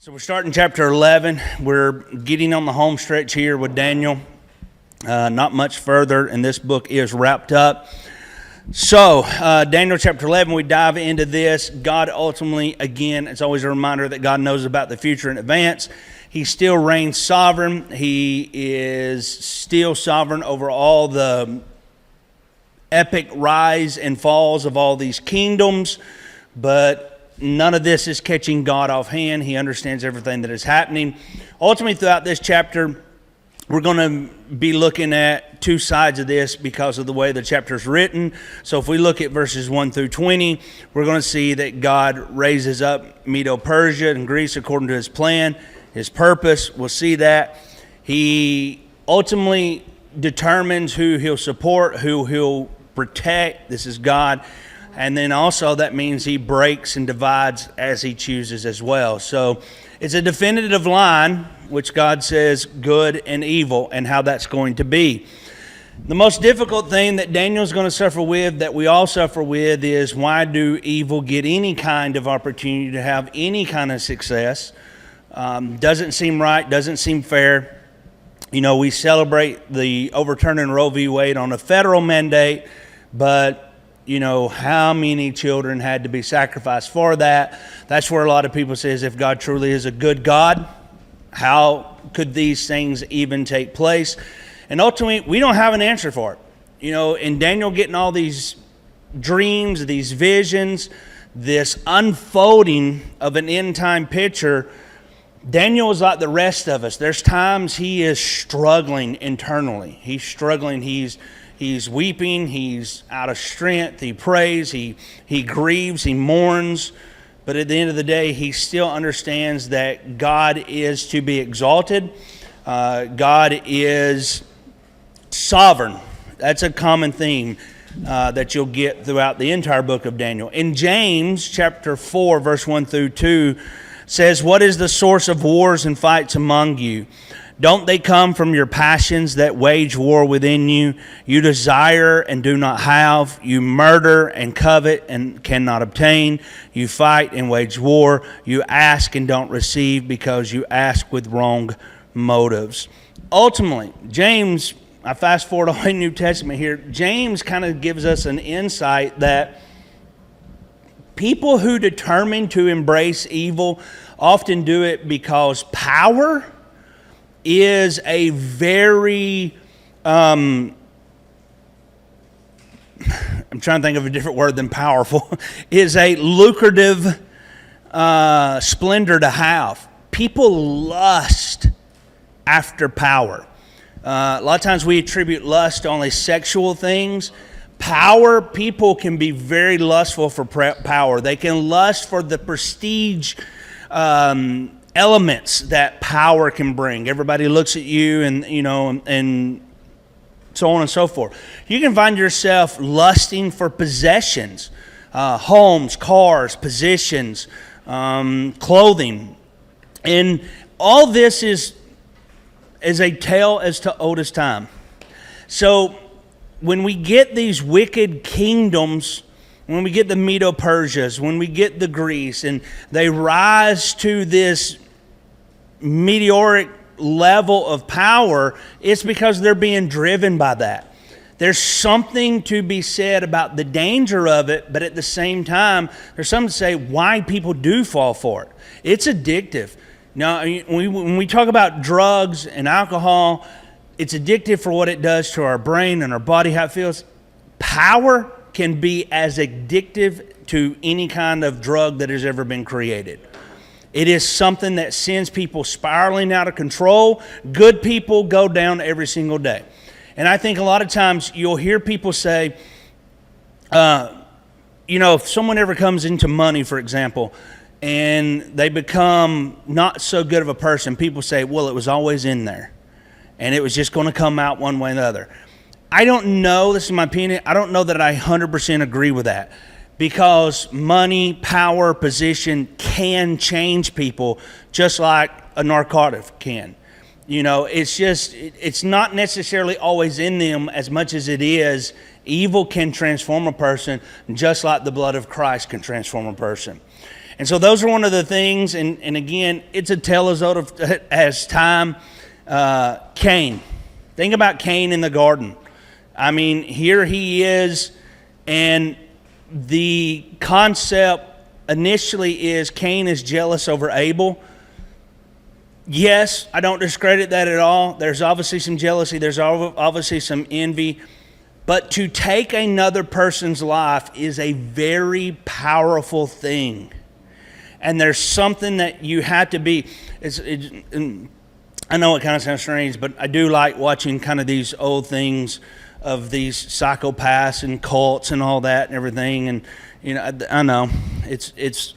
So we're starting chapter 11. We're getting on the home stretch here with Daniel. Not much further, and this book is wrapped up. So, Daniel chapter 11, we dive into this. God ultimately, again, it's always a reminder that God knows about the future in advance. He still reigns sovereign. He is still sovereign over all the epic rise and falls of all these kingdoms, but none of this is catching God off hand. He understands everything that is happening. Ultimately, throughout this chapter, we're going to be looking at two sides of this because of the way the chapter is written. So if we look at verses 1 through 20, we're going to see that God raises up Medo-Persia and Greece according to his plan, his purpose. We'll see that. He ultimately determines who he'll support, who he'll protect. This is God. And then also that means he breaks and divides as he chooses as well. So it's a definitive line, which God says good and evil and how that's going to be. The most difficult thing that Daniel's going to suffer with, that we all suffer with, is why do evil get any kind of opportunity to have any kind of success? Doesn't seem right, doesn't seem fair. You know, we celebrate the overturning Roe v. Wade on a federal mandate, but you know, how many children had to be sacrificed for that? That's where a lot of people say, if God truly is a good God, how could these things even take place? And ultimately, we don't have an answer for it. You know, in Daniel getting all these dreams, these visions, this unfolding of an end-time picture, Daniel is like the rest of us. There's times he is struggling internally. He's struggling. He's weeping, he's out of strength, he prays, he grieves, he mourns. But at the end of the day, he still understands that God is to be exalted. God is sovereign. That's a common theme that you'll get throughout the entire book of Daniel. In James chapter 4, verse 1 through 2, says, "What is the source of wars and fights among you? Don't they come from your passions that wage war within you? You desire and do not have. You murder and covet and cannot obtain. You fight and wage war. You ask and don't receive because you ask with wrong motives." Ultimately, James, I fast forward all the New Testament here, James kind of gives us an insight that people who determine to embrace evil often do it because power is a very, I'm trying to think of a different word than powerful, is a lucrative splendor to have. People lust after power. A lot of times we attribute lust to only sexual things. Power, people can be very lustful for power. They can lust for the prestige elements that power can bring. Everybody looks at you and, you know, and so on and so forth. You can find yourself lusting for possessions, homes, cars, positions, clothing. And all this is a tale as to old as time. So when we get these wicked kingdoms, when we get the Medo-Persias, when we get the Greece, and they rise to this meteoric level of power, it's because they're being driven by that. There's something to be said about the danger of it, but at the same time, there's something to say why people do fall for it. It's addictive. Now, when we talk about drugs and alcohol, it's addictive for what it does to our brain and our body, how it feels. Power can be as addictive to any kind of drug that has ever been created. It is something that sends people spiraling out of control. Good people go down every single day. And I think a lot of times you'll hear people say, you know, if someone ever comes into money, for example, and they become not so good of a person, people say, well, it was always in there. And it was just going to come out one way or the other. I don't know, this is my opinion, I don't know that I 100% agree with that. Because money, power, position can change people just like a narcotic can. You know, it's not necessarily always in them as much as it is. Evil can transform a person just like the blood of Christ can transform a person. And so those are one of the things, and again, it's a tale as old as time. Cain. Think about Cain in the garden. I mean, here he is, and the concept initially is Cain is jealous over Abel. Yes, I don't discredit that at all. There's obviously some jealousy. There's obviously some envy. But to take another person's life is a very powerful thing. And there's something that you have to be. I know it kind of sounds strange, but I do like watching kind of these old things of these psychopaths and cults and all that and everything. And you know, I know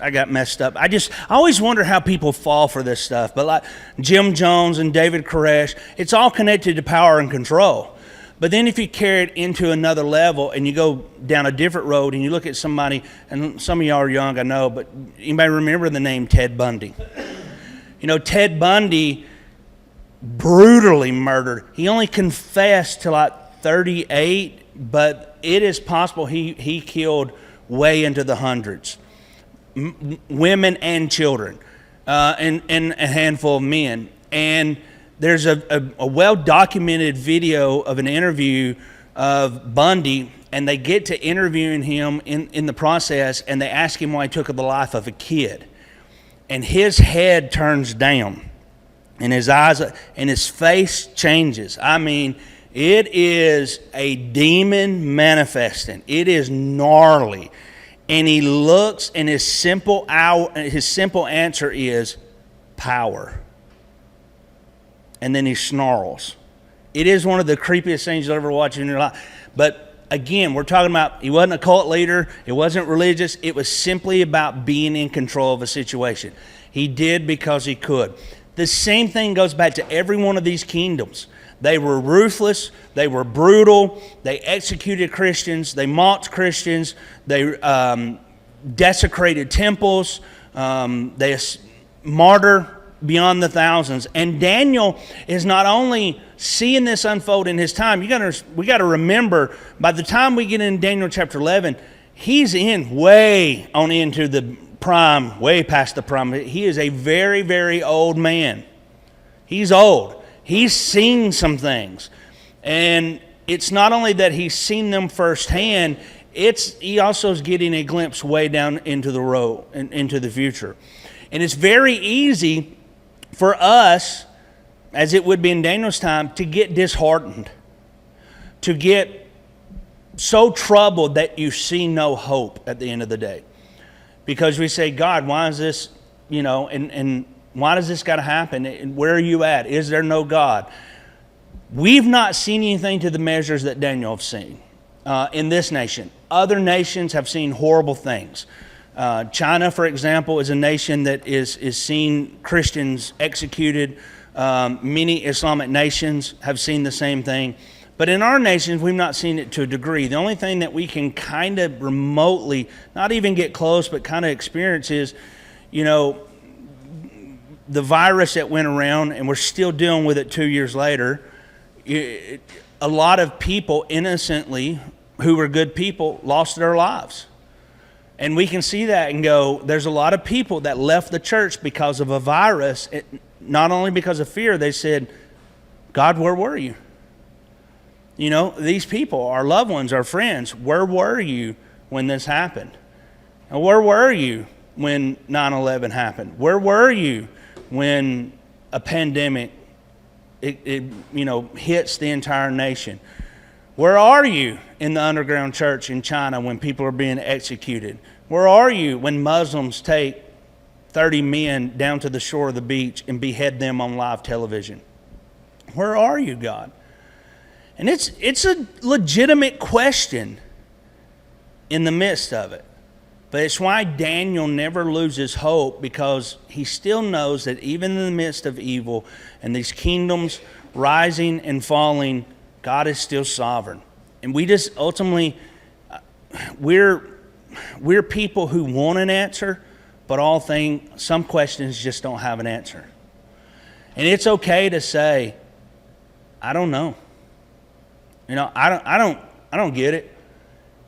I got messed up. I always wonder how people fall for this stuff. But like Jim Jones and David Koresh, it's all connected to power and control. But then if you carry it into another level and you go down a different road and you look at somebody, and some of y'all are young, I know, but anybody remember the name Ted Bundy? You know, Ted Bundy brutally murdered. He only confessed to like 38, but it is possible he killed way into the hundreds, women and children, and a handful of men. And there's a well-documented video of an interview of Bundy, and they get to interviewing him in the process, and they ask him why he took the life of a kid. And his head turns down, and his eyes and his face changes. I mean, it is a demon manifesting. It is gnarly. And he looks, and his simple answer is power. And then he snarls. It is one of the creepiest things you'll ever watch in your life. But again, we're talking about, he wasn't a cult leader. It wasn't religious. It was simply about being in control of a situation. He did because he could. The same thing goes back to every one of these kingdoms. They were ruthless. They were brutal. They executed Christians. They mocked Christians. They desecrated temples. They martyr beyond the thousands. And Daniel is not only seeing this unfold in his time. We got to remember, by the time we get in Daniel chapter 11, he's in way on into the prime, way past the prime. He is a very, very old man. He's old. He's seen some things. And it's not only that he's seen them firsthand, he also is getting a glimpse way down into the road and into the future. And it's very easy for us, as it would be in Daniel's time, to get disheartened, to get so troubled that you see no hope at the end of the day. Because we say, God, why is this, and why does this got to happen? And where are you at? Is there no God? We've not seen anything to the measures that Daniel has seen in this nation. Other nations have seen horrible things. China, for example, is a nation that is seeing Christians executed. Many Islamic nations have seen the same thing. But in our nations, we've not seen it to a degree. The only thing that we can kind of remotely, not even get close, but kind of experience is, the virus that went around, and we're still dealing with it 2 years later. A lot of people innocently, who were good people, lost their lives. And we can see that and go, there's a lot of people that left the church because of a virus. Not only because of fear, they said, God, where were you? These people, our loved ones, our friends, where were you when this happened? And where were you when 9/11 happened? Where were you when a pandemic hits the entire nation? Where are you in the underground church in China when people are being executed? Where are you when Muslims take 30 men down to the shore of the beach and behead them on live television? Where are you, God? And it's a legitimate question in the midst of it. But it's why Daniel never loses hope, because he still knows that even in the midst of evil and these kingdoms rising and falling, God is still sovereign. And we just ultimately, we're people who want an answer, but some questions just don't have an answer. And it's okay to say, I don't know. I don't get it.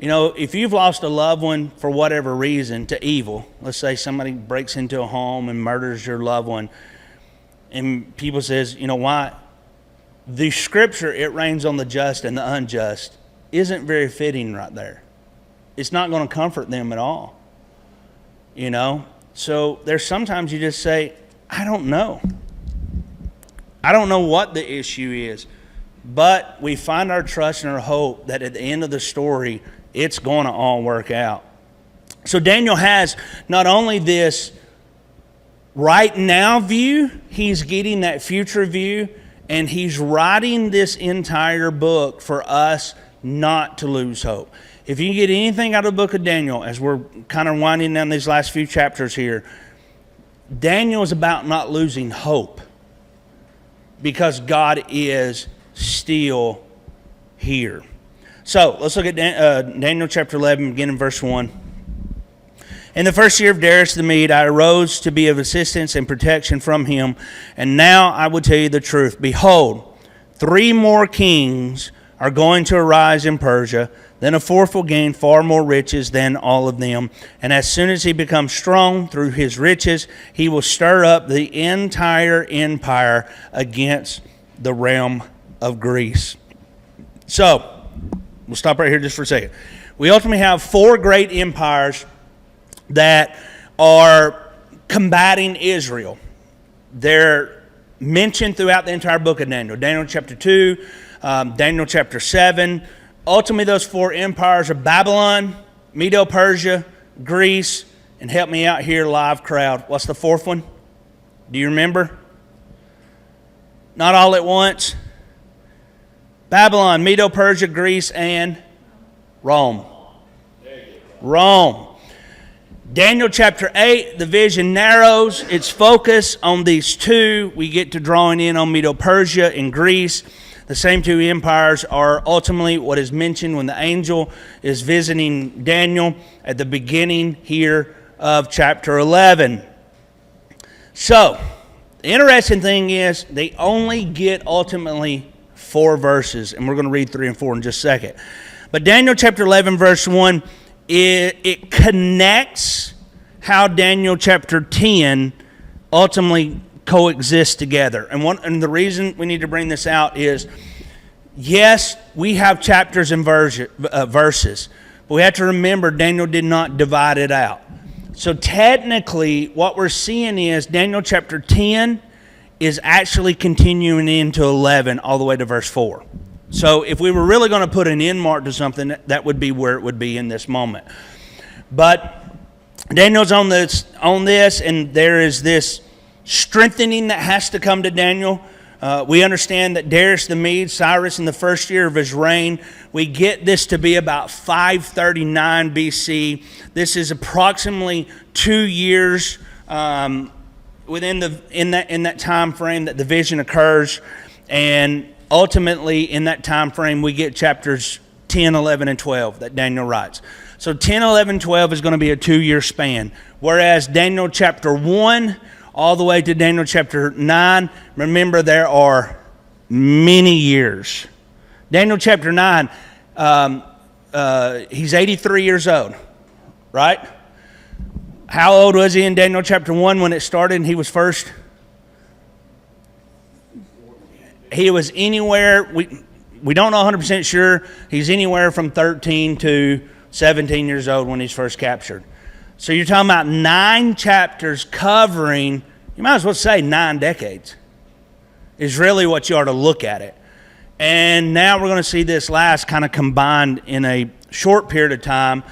You know, if you've lost a loved one for whatever reason to evil, let's say somebody breaks into a home and murders your loved one, and people says, you know why? The scripture, it rains on the just and the unjust, isn't very fitting right there. It's not going to comfort them at all. You know? So there's sometimes you just say, I don't know. I don't know what the issue is. But we find our trust and our hope that at the end of the story, it's going to all work out. So Daniel has not only this right now view, he's getting that future view, and he's writing this entire book for us not to lose hope. If you get anything out of the book of Daniel, as we're kind of winding down these last few chapters here, Daniel is about not losing hope because God is still here. So let's look at Daniel chapter 11, beginning in verse 1. In the first year of Darius the Mede, I arose to be of assistance and protection from him. And now I will tell you the truth. Behold, 3 more kings are going to arise in Persia. Then a fourth will gain far more riches than all of them. And as soon as he becomes strong through his riches, he will stir up the entire empire against the realm of Greece. So, we'll stop right here just for a second. We ultimately have 4 great empires that are combating Israel. They're mentioned throughout the entire book of Daniel. Daniel chapter 2, Daniel chapter 7. Ultimately, those 4 empires are Babylon, Medo-Persia, Greece, and help me out here, live crowd. What's the 4th one? Do you remember? Not all at once. Babylon, Medo-Persia, Greece, and Rome. Rome. Daniel chapter 8, the vision narrows its focus on these 2. We get to drawing in on Medo-Persia and Greece. The same 2 empires are ultimately what is mentioned when the angel is visiting Daniel at the beginning here of chapter 11. So, the interesting thing is they only get ultimately 4 verses, and we're going to read 3 and 4 in just a second. But Daniel chapter 11 verse 1, it connects how Daniel chapter 10 ultimately coexist together. And the reason we need to bring this out is, yes, we have chapters and verses, but we have to remember Daniel did not divide it out. So technically, what we're seeing is Daniel chapter 10 is actually continuing into 11 all the way to verse 4. So if we were really going to put an end mark to something, that would be where it would be in this moment. But Daniel's on this, and there is this strengthening that has to come to Daniel. We understand that Darius the Mede, Cyrus in the first year of his reign, we get this to be about 539 BC. This is approximately 2 years in that time frame that the vision occurs, and ultimately in that time frame we get chapters 10, 11, and 12 that Daniel writes. So 10, 11, 12 is going to be a 2-year span, whereas Daniel chapter 1 all the way to Daniel chapter 9, remember there are many years. Daniel chapter 9, he's 83 years old, right? How old was he in Daniel chapter 1 when it started and he was first? He was anywhere, we don't know 100% sure, he's anywhere from 13 to 17 years old when he's first captured. So you're talking about 9 chapters covering, you might as well say 9 decades, is really what you ought to look at it. And now we're going to see this last kind of combined in a short period of time.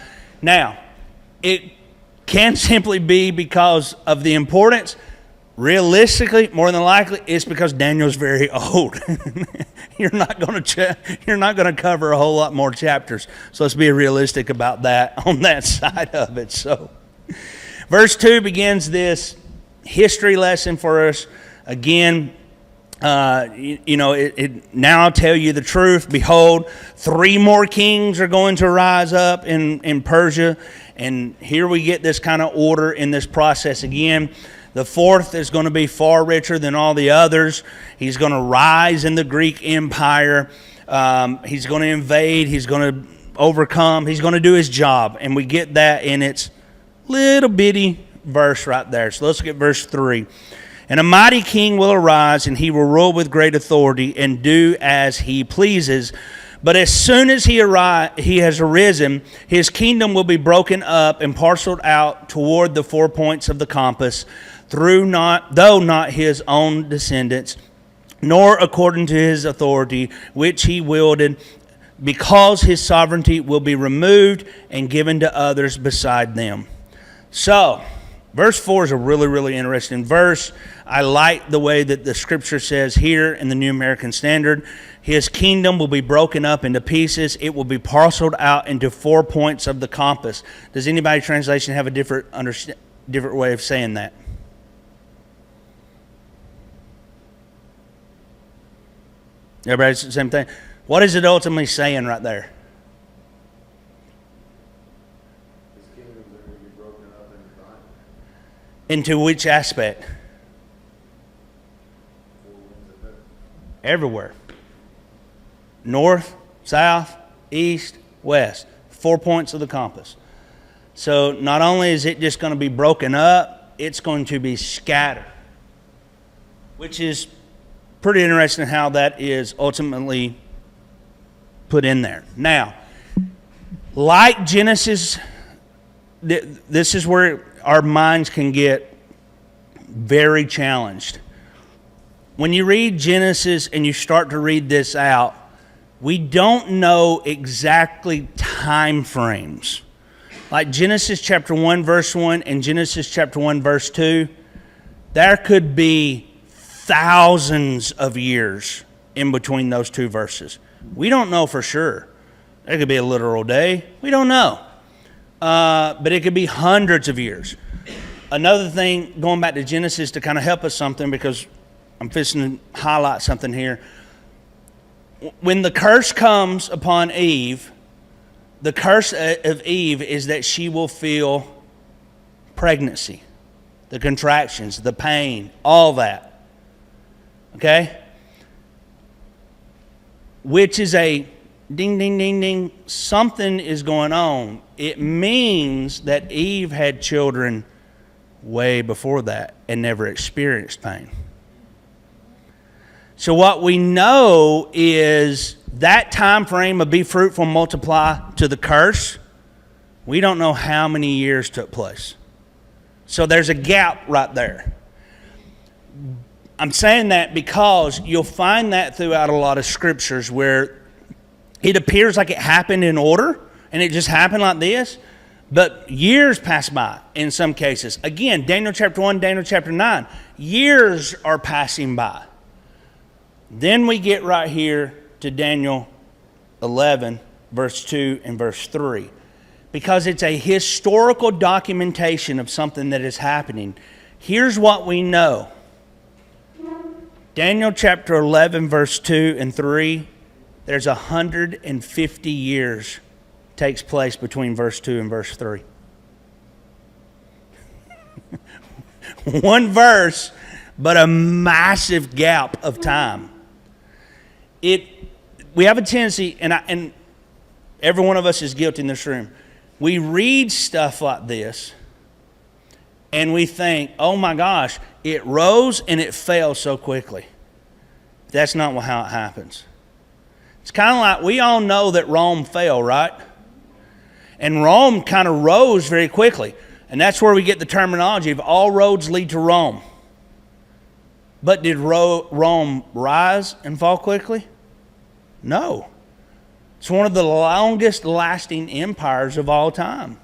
Now, it can simply be because of the importance. Realistically, more than likely, it's because Daniel's very old. You're not going to cover a whole lot more chapters. So let's be realistic about that on that side of it. So, verse 2 begins this history lesson for us. Again, now I'll tell you the truth. Behold, 3 more kings are going to rise up in Persia. And here we get this kind of order in this process again. The 4th is going to be far richer than all the others. He's going to rise in the Greek Empire. He's going to invade. He's going to overcome. He's going to do his job. And we get that in its little bitty verse right there. So let's look at verse 3. And a mighty king will arise, and he will rule with great authority and do as he pleases. But as soon as he has arisen, his kingdom will be broken up and parceled out toward the 4 points of the compass, though not his own descendants, nor according to his authority, which he wielded, because his sovereignty will be removed and given to others beside them. So, verse 4 is a really, really interesting verse. I like the way that the scripture says here in the New American Standard, his kingdom will be broken up into pieces. It will be parceled out into 4 points of the compass. Does anybody's translation have a different way of saying that? Everybody's the same thing. What is it ultimately saying right there? His kingdoms are going to be broken up into nine. Into which aspect? 4 winds of heaven. Everywhere. North, south, east, west. 4 points of the compass. So not only is it just going to be broken up, it's going to be scattered. Which is pretty interesting how that is ultimately put in there. Now, like Genesis, this is where our minds can get very challenged. When you read Genesis and you start to read this out, we don't know exactly time frames. Like Genesis chapter 1 verse 1 and Genesis chapter 1 verse 2, there could be thousands of years in between those two verses. We don't know for sure. There could be a literal day. We don't know. But it could be hundreds of years. Another thing, going back to Genesis to kind of help us something, because I'm fixing to highlight something here. When the curse comes upon Eve, the curse of Eve is that she will feel pregnancy, the contractions, the pain, all that. Okay? Which is a ding, ding, ding, ding. Something is going on. It means that Eve had children way before that and never experienced pain. So what we know is that time frame of be fruitful, multiply to the curse, we don't know how many years took place. So there's a gap right there. I'm saying that because you'll find that throughout a lot of scriptures where it appears like it happened in order and it just happened like this, but years pass by in some cases. Again, Daniel chapter 1, Daniel chapter 9, years are passing by. Then we get right here to Daniel 11, verse 2 and verse 3, because it's a historical documentation of something that is happening. Here's what we know. Daniel chapter 11, verse 2 and 3, there's 150 years takes place between verse 2 and verse 3. One verse, but a massive gap of time. We have a tendency, and every one of us is guilty in this room. We read stuff like this, and we think, oh my gosh, it rose and it fell so quickly. That's not how it happens. It's kind of like we all know that Rome fell, right? And Rome kind of rose very quickly. And that's where we get the terminology of all roads lead to Rome. But did Rome rise and fall quickly? No. It's one of the longest lasting empires of all time.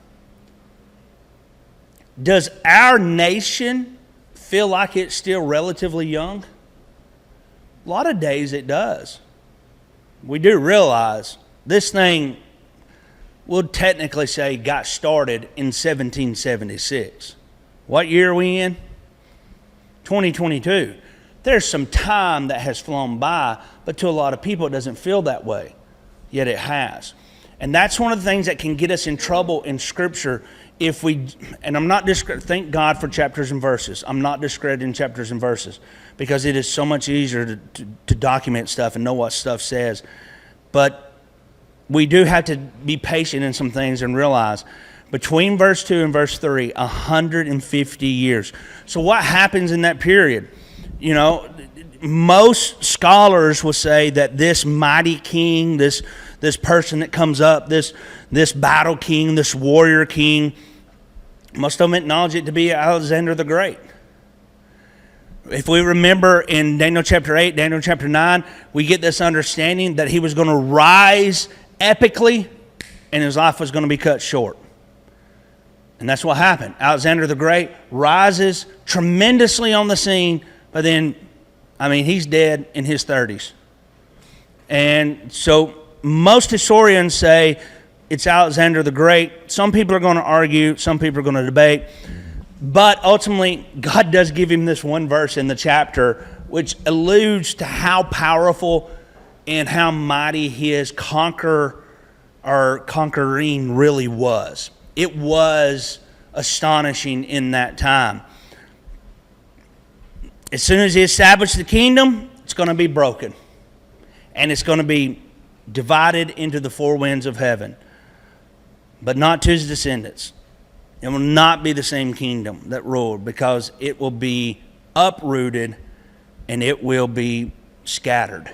Does our nation feel like it's still relatively young? A lot of days it does. We do realize this thing, we'll technically say, got started in 1776. What year are we in? 2022. There's some time that has flown by, but to a lot of people it doesn't feel that way. Yet it has. And that's one of the things that can get us in trouble in Scripture if we, and I'm not thank God for chapters and verses. I'm not discrediting chapters and verses because it is so much easier to document stuff and know what stuff says. But we do have to be patient in some things and realize between verse 2 and verse 3, 150 years. So what happens in that period? You know, most scholars will say that this mighty king, this person that comes up, this battle king, this warrior king, most of them acknowledge it to be Alexander the Great. If we remember in Daniel chapter 8, Daniel chapter 9, we get this understanding that he was going to rise epically and his life was going to be cut short. And that's what happened. Alexander the Great rises tremendously on the scene, but then, he's dead in his 30s. And so most historians say it's Alexander the Great. Some people are going to argue, some people are going to debate. But ultimately, God does give him this one verse in the chapter which alludes to how powerful and how mighty his conquering really was. It was astonishing in that time. As soon as he established the kingdom, it's going to be broken. And it's going to be divided into the four winds of heaven. But not to his descendants. It will not be the same kingdom that ruled, because it will be uprooted and it will be scattered.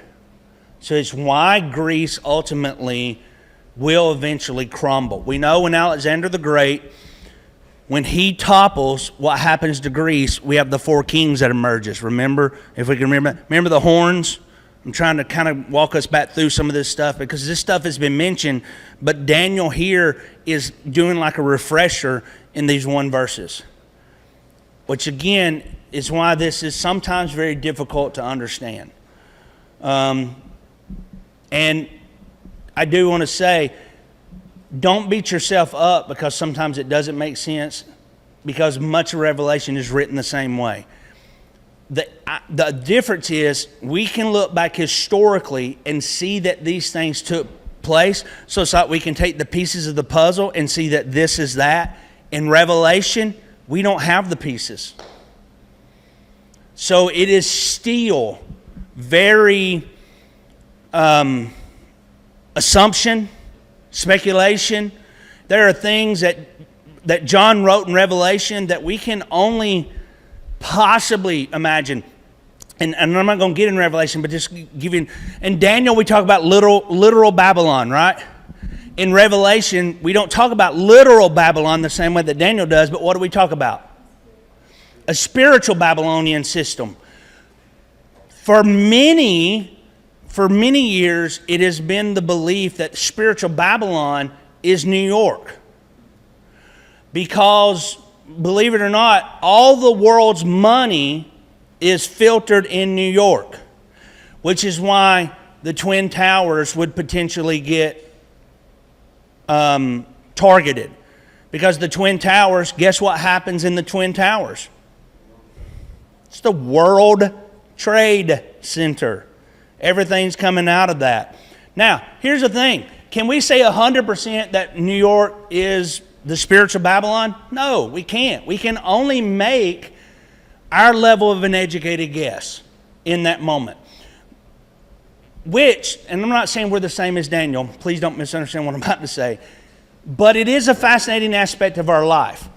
So it's why Greece ultimately will eventually crumble. We know when Alexander the Great, when he topples, what happens to Greece? We have the four kings that emerges. Remember, if we can remember the horns? I'm trying to kind of walk us back through some of this stuff because this stuff has been mentioned, but Daniel here is doing like a refresher in these one verses, which again is why this is sometimes very difficult to understand. And I do want to say, don't beat yourself up because sometimes it doesn't make sense, because much of Revelation is written the same way. The difference is we can look back historically and see that these things took place. So it's like we can take the pieces of the puzzle and see that this is that. In Revelation, we don't have the pieces. So it is still very assumption, speculation. There are things that John wrote in Revelation that we can only possibly imagine. And I'm not going to get in Revelation, but just give you. In Daniel, we talk about literal Babylon, right? In Revelation, we don't talk about literal Babylon the same way that Daniel does, but what do we talk about? A spiritual Babylonian system. For many years, it has been the belief that spiritual Babylon is New York. Because, believe it or not, all the world's money is filtered in New York, which is why the Twin Towers would potentially get targeted. Because the Twin Towers, guess what happens in the Twin Towers? It's the World Trade Center. Everything's coming out of that. Now, here's the thing. Can we say 100% that New York is the spiritual Babylon? No, we can't. We can only make our level of an educated guess in that moment. Which, and I'm not saying we're the same as Daniel. Please don't misunderstand what I'm about to say. But it is a fascinating aspect of our life.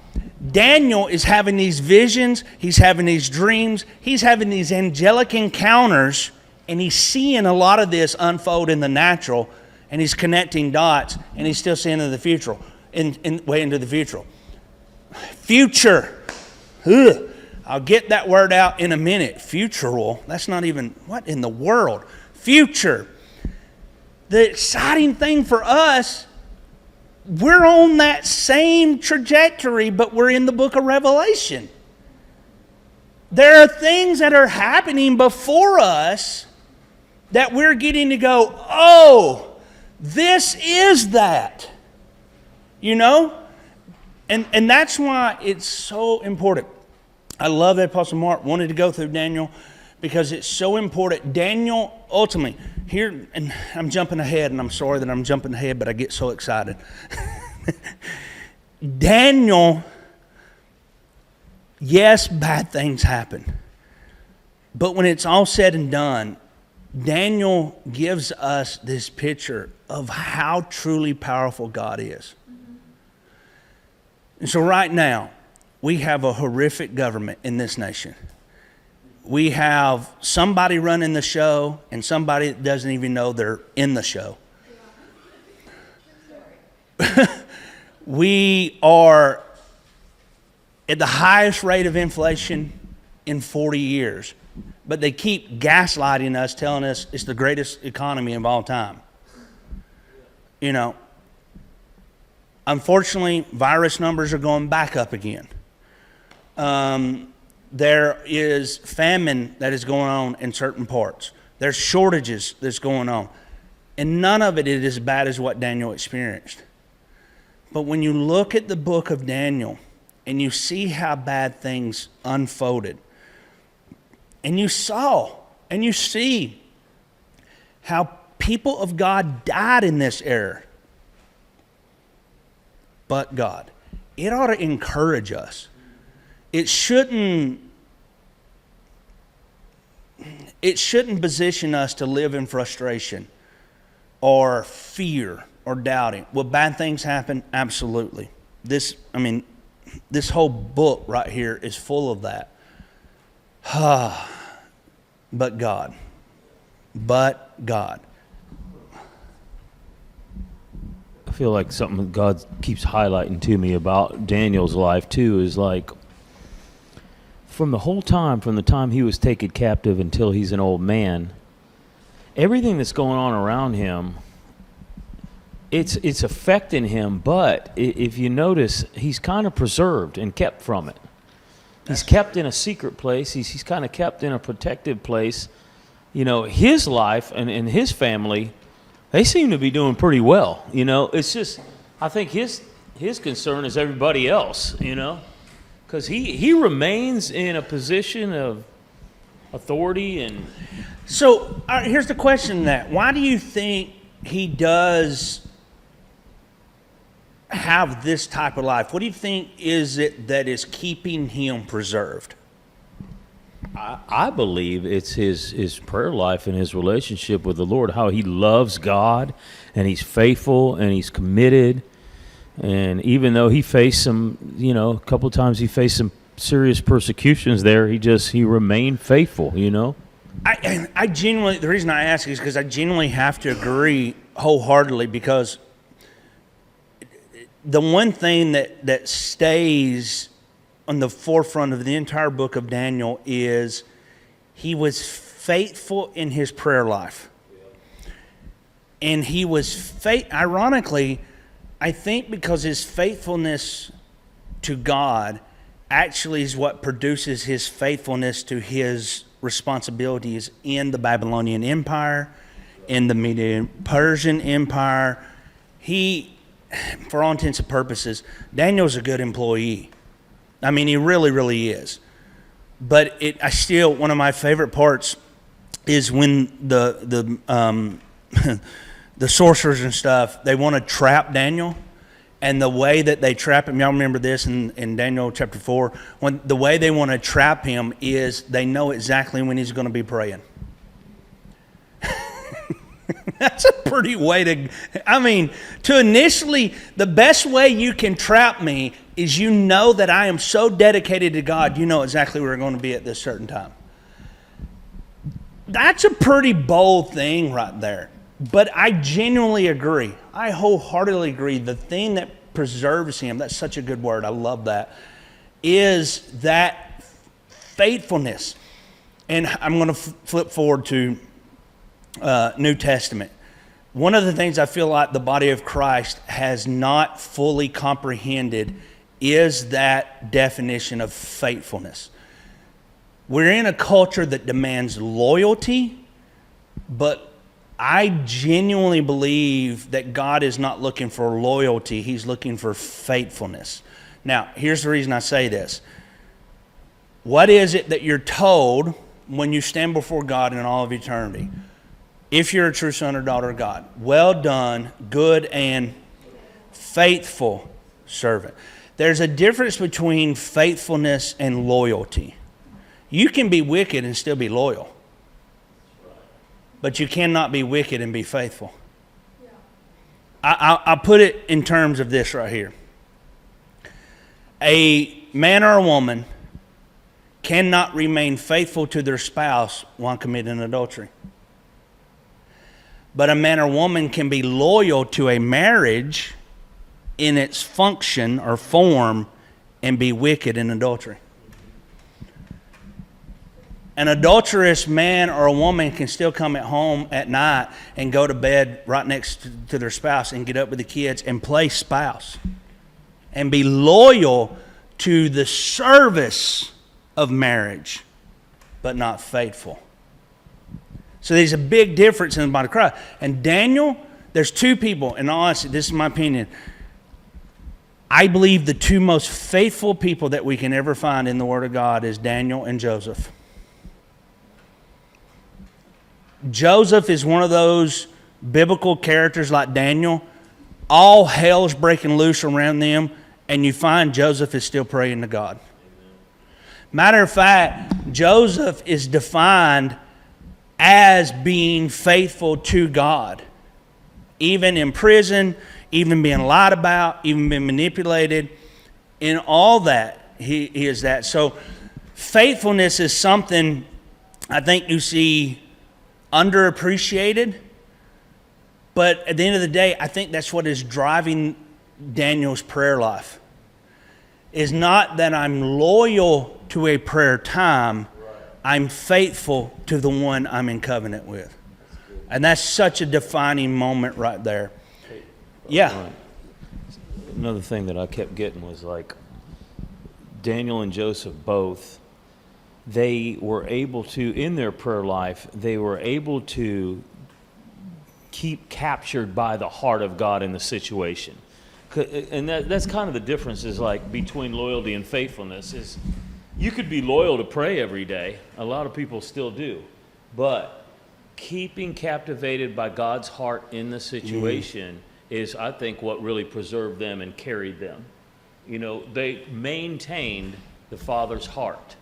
Daniel is having these visions. He's having these dreams. He's having these angelic encounters. And he's seeing a lot of this unfold in the natural. And he's connecting dots. And he's still seeing in the future. Way into the future. Future. Ugh. I'll get that word out in a minute. Futural. That's not even, what in the world? Future. The exciting thing for us, we're on that same trajectory, but we're in the book of Revelation. There are things that are happening before us that we're getting to go, oh, this is that. You know? And that's why it's so important. I love that Apostle Mark wanted to go through Daniel because it's so important. Daniel, ultimately, here, and I'm jumping ahead, and I'm sorry that I'm jumping ahead, but I get so excited. Daniel, yes, bad things happen. But when it's all said and done, Daniel gives us this picture of how truly powerful God is. And so right now, we have a horrific government in this nation. We have somebody running the show and somebody that doesn't even know they're in the show. We are at the highest rate of inflation in 40 years. But they keep gaslighting us, telling us it's the greatest economy of all time. You know, unfortunately, virus numbers are going back up again. There is famine that is going on in certain parts. There's shortages that's going on. And none of it is as bad as what Daniel experienced. But when you look at the book of Daniel and you see how bad things unfolded, and you saw and you see how people of God died in this era, but God, it ought to encourage us. It shouldn't position us to live in frustration or fear or doubting. Will bad things happen? Absolutely. This whole book right here is full of that. But God. I feel like something God keeps highlighting to me about Daniel's life too is like from the time he was taken captive until he's an old man, everything that's going on around him, it's affecting him, but if you notice, he's kind of preserved and kept from it. He's kept in a secret place. He's kind of kept in a protected place. You know, his life and his family, they seem to be doing pretty well. You know, it's just, I think his concern is everybody else, you know, because he remains in a position of authority. And So here's the question that, why do you think he does have this type of life? What do you think is it that is keeping him preserved? I believe it's his prayer life and his relationship with the Lord, how he loves God and he's faithful and he's committed. And even though he faced some, you know, a couple of times he faced some serious persecutions there, he remained faithful, you know. I genuinely, the reason I ask is because I genuinely have to agree wholeheartedly, because the one thing that stays on the forefront of the entire book of Daniel is he was faithful in his prayer life. And he was ironically, I think because his faithfulness to God actually is what produces his faithfulness to his responsibilities in the Babylonian Empire, in the Medo-Persian Empire. For all intents and purposes, Daniel's a good employee. I mean, he really, really is. But one of my favorite parts is when the sorcerers and stuff, they want to trap Daniel. And the way that they trap him, y'all remember this in Daniel chapter 4, when the way they want to trap him is they know exactly when he's going to be praying. That's a pretty way to initially, the best way you can trap me is you know that I am so dedicated to God, you know exactly where we're going to be at this certain time. That's a pretty bold thing right there. But I genuinely agree. I wholeheartedly agree. The thing that preserves him, that's such a good word, I love that, is that faithfulness. And I'm going to flip forward to New Testament. One of the things I feel like the body of Christ has not fully comprehended is that definition of faithfulness. We're in a culture that demands loyalty, but I genuinely believe that God is not looking for loyalty. He's looking for faithfulness. Now, here's the reason I say this. What is it that you're told when you stand before God in all of eternity? If you're a true son or daughter of God, well done, good and faithful servant. There's a difference between faithfulness and loyalty. You can be wicked and still be loyal. but you cannot be wicked and be faithful. I put it in terms of this right here. A man or a woman cannot remain faithful to their spouse while committing adultery. But a man or woman can be loyal to a marriage in its function or form and be wicked in adultery. An adulterous man or a woman can still come at home at night and go to bed right next to their spouse and get up with the kids and play spouse and be loyal to the service of marriage, but not faithful. So there's a big difference in the body of Christ. And Daniel, there's two people, and honestly, this is my opinion. I believe the two most faithful people that we can ever find in the Word of God is Daniel and Joseph. Joseph is one of those biblical characters like Daniel. All hell's breaking loose around them, and you find Joseph is still praying to God. Matter of fact, Joseph is defined as being faithful to God. Even in prison, even being lied about, even being manipulated. In all that, he is that. So faithfulness is something I think you see underappreciated. But at the end of the day, I think that's what is driving Daniel's prayer life. Is not that I'm loyal to a prayer time, I'm faithful to the one I'm in covenant with. And that's such a defining moment right there. Yeah. Right. Another thing that I kept getting was like Daniel and Joseph both, they were able to, in their prayer life, they were able to keep captured by the heart of God in the situation. And that's kind of the difference is like between loyalty and faithfulness is you could be loyal to pray every day. A lot of people still do. But keeping captivated by God's heart in the situation is, I think, what really preserved them and carried them. You know, they maintained the Father's heart.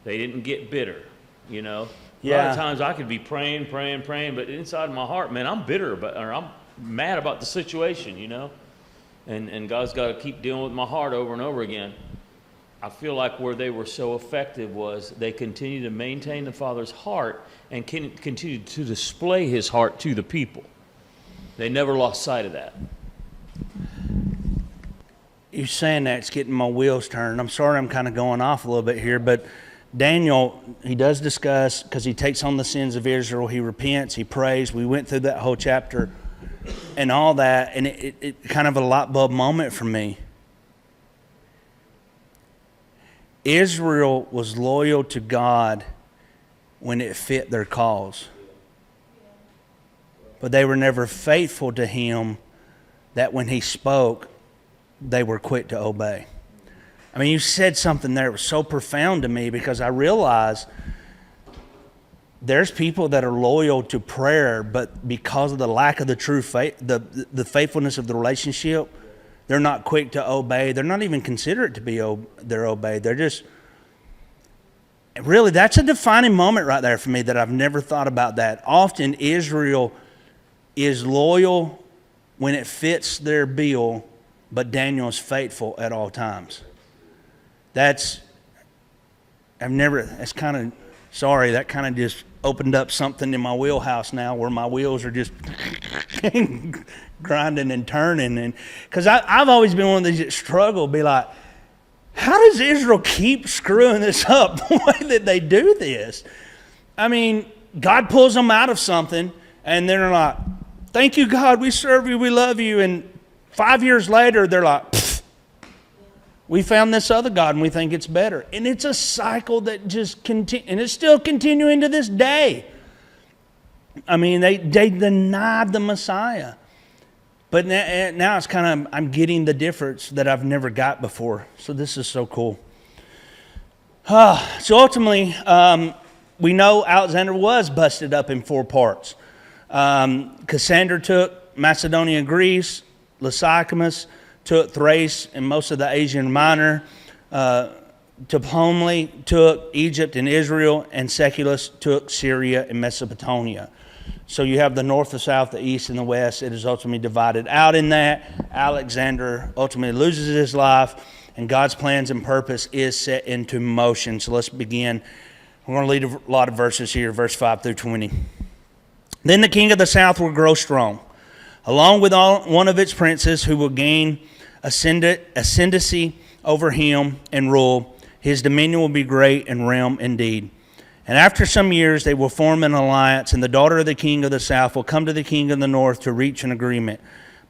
They didn't get bitter, you know. A lot of times I could be praying, but inside my heart, man, I'm bitter or I'm mad about the situation, you know. And God's got to keep dealing with my heart over and over again. I feel like where they were so effective was they continued to maintain the Father's heart and continued to display His heart to the people. They never lost sight of that. You saying that, it's getting my wheels turned. I'm sorry I'm kind of going off a little bit here, but Daniel, he does discuss, because he takes on the sins of Israel, he repents, he prays. We went through that whole chapter and all that, and it kind of a light bulb moment for me. Israel was loyal to God when it fit their cause. But they were never faithful to Him that when He spoke, they were quick to obey. I mean, you said something there that was so profound to me because I realize there's people that are loyal to prayer, but because of the lack of the true faith, the faithfulness of the relationship, they're not quick to obey. They're not even considerate to be they're obeyed. They're just really, that's a defining moment right there for me that I've never thought about that. Often Israel is loyal when it fits their bill, but Daniel is faithful at all times. That kind of just opened up something in my wheelhouse now where my wheels are just grinding and turning. And because I've always been one of these that struggle, be like, how does Israel keep screwing this up the way that they do this? I mean, God pulls them out of something, and they're like, thank you, God, we serve you, we love you. And 5 years later, they're like, we found this other God and we think it's better. And it's a cycle that just continues, and it's still continuing to this day. I mean, they denied the Messiah. But now it's kind of, I'm getting the difference that I've never got before. So this is so cool. So ultimately, we know Alexander was busted up in 4 parts. Cassander took Macedonia and Greece. Lysicamus took Thrace and most of the Asian Minor. Ptolemy took Egypt and Israel, and Seculus took Syria and Mesopotamia. So you have the north, the south, the east, and the west. It is ultimately divided out in that. Alexander ultimately loses his life, and God's plans and purpose is set into motion. So let's begin. We're going to read a lot of verses here, verse 5 through 20. Then the king of the south will grow strong, along with one of its princes who will gain ascendancy over him and rule. His dominion will be great and realm indeed. And after some years they will form an alliance, and the daughter of the king of the south will come to the king of the north to reach an agreement.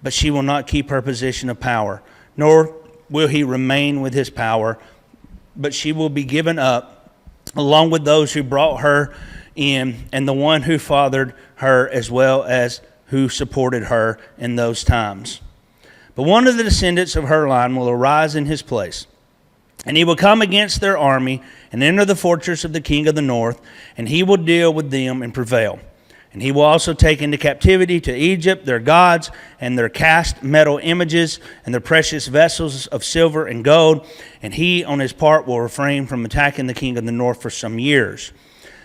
But she will not keep her position of power, nor will he remain with his power, but she will be given up, along with those who brought her in, and the one who fathered her, as well as who supported her in those times. But one of the descendants of her line will arise in his place, and he will come against their army and enter the fortress of the king of the north, and he will deal with them and prevail. And he will also take into captivity to Egypt their gods and their cast metal images and their precious vessels of silver and gold, and he on his part will refrain from attacking the king of the north for some years.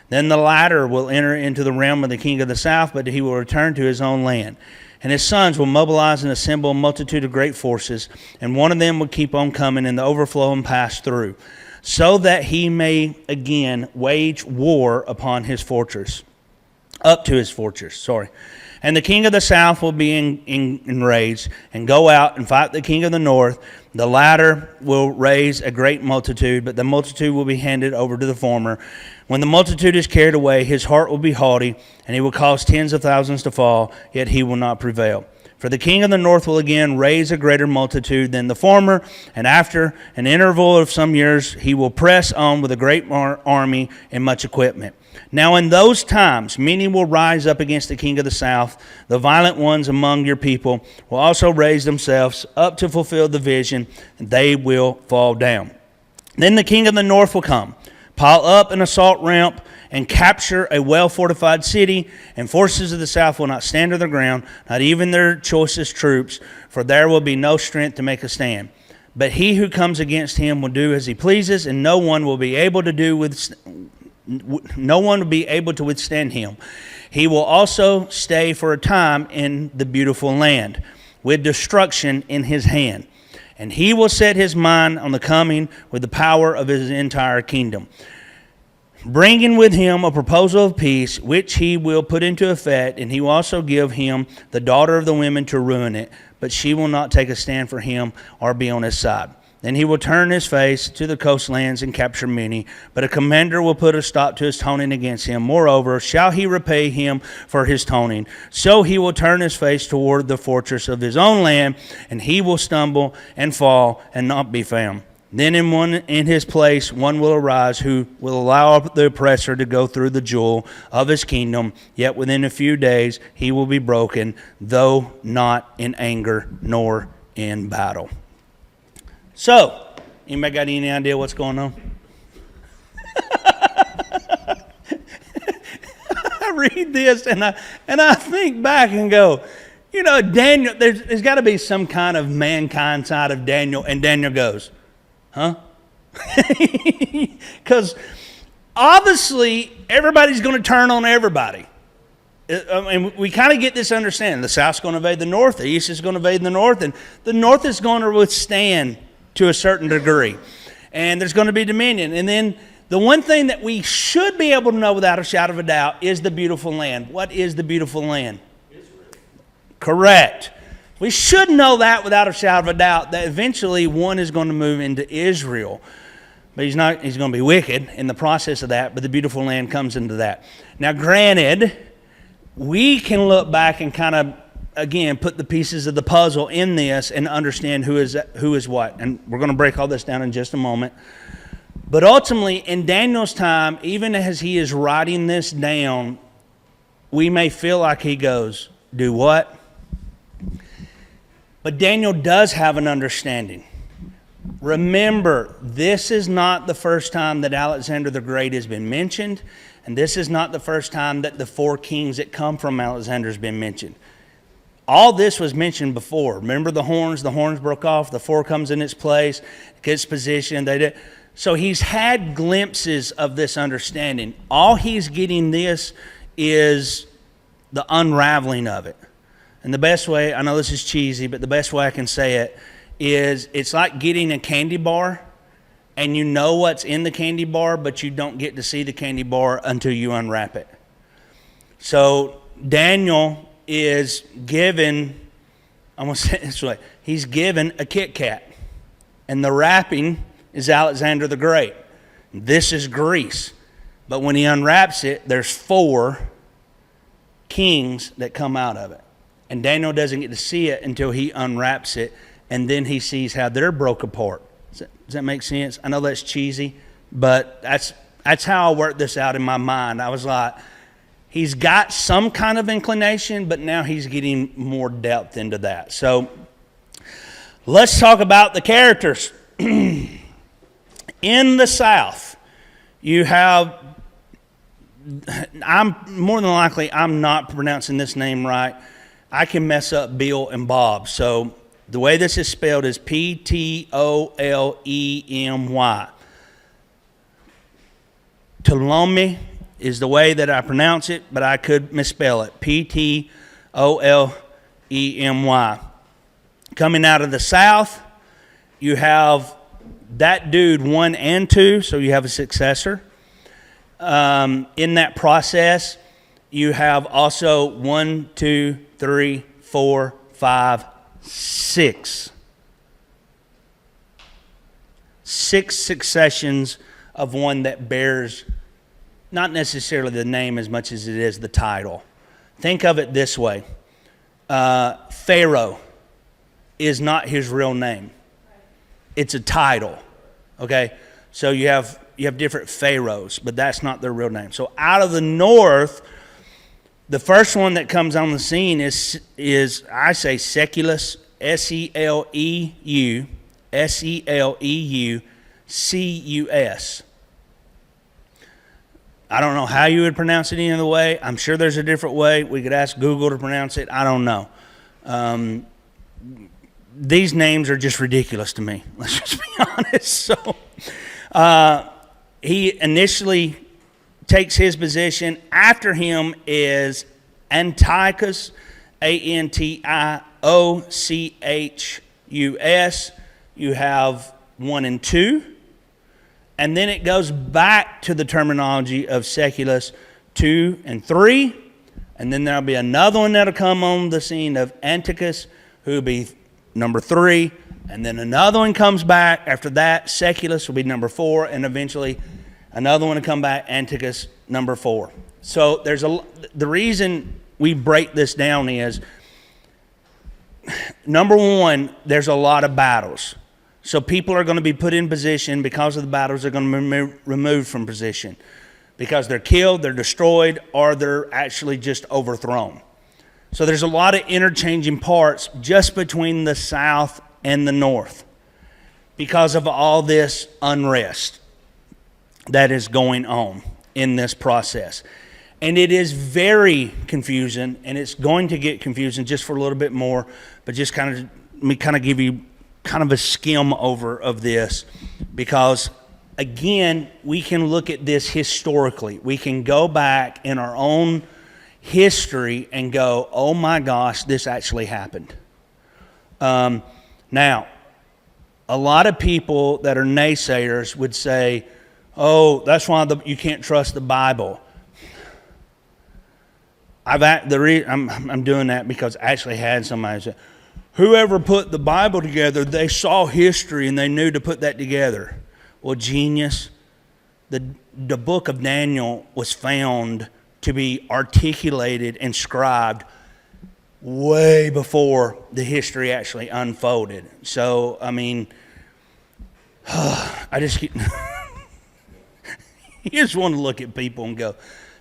Then the latter will enter into the realm of the king of the south, but he will return to his own land. And his sons will mobilize and assemble a multitude of great forces, and one of them will keep on coming in the overflow and pass through, so that he may again wage war upon his fortress, up to his fortress, And the king of the south will be enraged and go out and fight the king of the north. The latter will raise a great multitude, but the multitude will be handed over to the former. When the multitude is carried away, his heart will be haughty, and he will cause tens of thousands to fall, yet he will not prevail. For the king of the north will again raise a greater multitude than the former, and after an interval of some years, he will press on with a great army and much equipment. Now in those times, many will rise up against the king of the south. The violent ones among your people will also raise themselves up to fulfill the vision, and they will fall down. Then the king of the north will come, pile up an assault ramp, and capture a well-fortified city, and forces of the south will not stand to the ground, not even their choicest troops, for there will be no strength to make a stand. But he who comes against him will do as he pleases, and no one will be able to withstand him. He will also stay for a time in the beautiful land, with destruction in his hand. And he will set his mind on the coming with the power of his entire kingdom, bringing with him a proposal of peace, which he will put into effect, and he will also give him the daughter of the women to ruin it, but she will not take a stand for him or be on his side. Then he will turn his face to the coastlands and capture many, but a commander will put a stop to his toning against him. Moreover, shall he repay him for his toning? So he will turn his face toward the fortress of his own land, and he will stumble and fall and not be found. Then in his place one will arise who will allow the oppressor to go through the jewel of his kingdom, yet within a few days he will be broken, though not in anger nor in battle. So, anybody got any idea what's going on? I read this and I think back and go, you know, Daniel, there's got to be some kind of mankind side of Daniel, and Daniel goes, huh? Because obviously everybody's going to turn on everybody. And we kind of get this understanding. The south's going to invade the north, the east is going to invade the north, and the north is going to withstand to a certain degree. And there's going to be dominion. And then the one thing that we should be able to know without a shadow of a doubt is the beautiful land. What is the beautiful land? Israel. Correct. We should know that without a shadow of a doubt, that eventually one is going to move into Israel. But he's going to be wicked in the process of that, but the beautiful land comes into that. Now granted, we can look back and kind of, again, put the pieces of the puzzle in this and understand who is what. And we're going to break all this down in just a moment. But ultimately, in Daniel's time, even as he is writing this down, we may feel like he goes, do what? But Daniel does have an understanding. Remember, this is not the first time that Alexander the Great has been mentioned, and this is not the first time that the four kings that come from Alexander has been mentioned. All this was mentioned before. Remember the horns broke off, the four comes in its place, gets position. So he's had glimpses of this understanding. All he's getting this is the unraveling of it. And the best way, I know this is cheesy, but the best way I can say it is it's like getting a candy bar and you know what's in the candy bar, but you don't get to see the candy bar until you unwrap it. So Daniel is given, I'm going to say it this way, he's given a Kit Kat. And the wrapping is Alexander the Great. This is Greece. But when he unwraps it, there's 4 kings that come out of it. And Daniel doesn't get to see it until he unwraps it, and then he sees how they're broke apart. Does that make sense? I know that's cheesy, but that's how I worked this out in my mind. I was like, he's got some kind of inclination, but now he's getting more depth into that. So let's talk about the characters. In the South, you have, I'm more than likely, I'm not pronouncing this name right. I can mess up Bill and Bob. So the way this is spelled is Ptolemy. Ptolemy is the way that I pronounce it, but I could misspell it. Ptolemy. Coming out of the South, you have that dude 1 and 2, so you have a successor. In that process, you have also 1, 2, 3, 4, 5, 6. 6 successions of one that bears not necessarily the name as much as it is the title. Think of it this way. Pharaoh is not his real name. It's a title. Okay? So you have different pharaohs, but that's not their real name. So out of the north, the first one that comes on the scene is I say Seculus, Seleeucus. I don't know how you would pronounce it any other way. I'm sure there's a different way. We could ask Google to pronounce it. I don't know. These names are just ridiculous to me. Let's just be honest. So he initially takes his position. After him is Antiochus, Antiochus. You have 1 and 2. And then it goes back to the terminology of Seculus 2 and 3. And then there'll be another one that'll come on the scene of Antiochus, who will be number 3. And then another one comes back. After that, Seculus will be number 4. And eventually another one will come back, Antiochus, number 4. So the reason we break this down is, number 1, there's a lot of battles. So people are going to be put in position because of the battles. They're going to be removed from position because they're killed, they're destroyed, or they're actually just overthrown. So there's a lot of interchanging parts just between the South and the North because of all this unrest that is going on in this process. And it is very confusing, and it's going to get confusing just for a little bit more, but just let me give you kind of a skim over of this, because again, we can look at this historically. We can go back in our own history and go, oh my gosh, this actually happened. Now, a lot of people that are naysayers would say, oh, that's why you can't trust the Bible. I'm doing that because I actually had somebody say, whoever put the Bible together, they saw history and they knew to put that together. Well, genius. The book of Daniel was found to be articulated and scribed way before the history actually unfolded. So, I mean, I just you just want to look at people and go,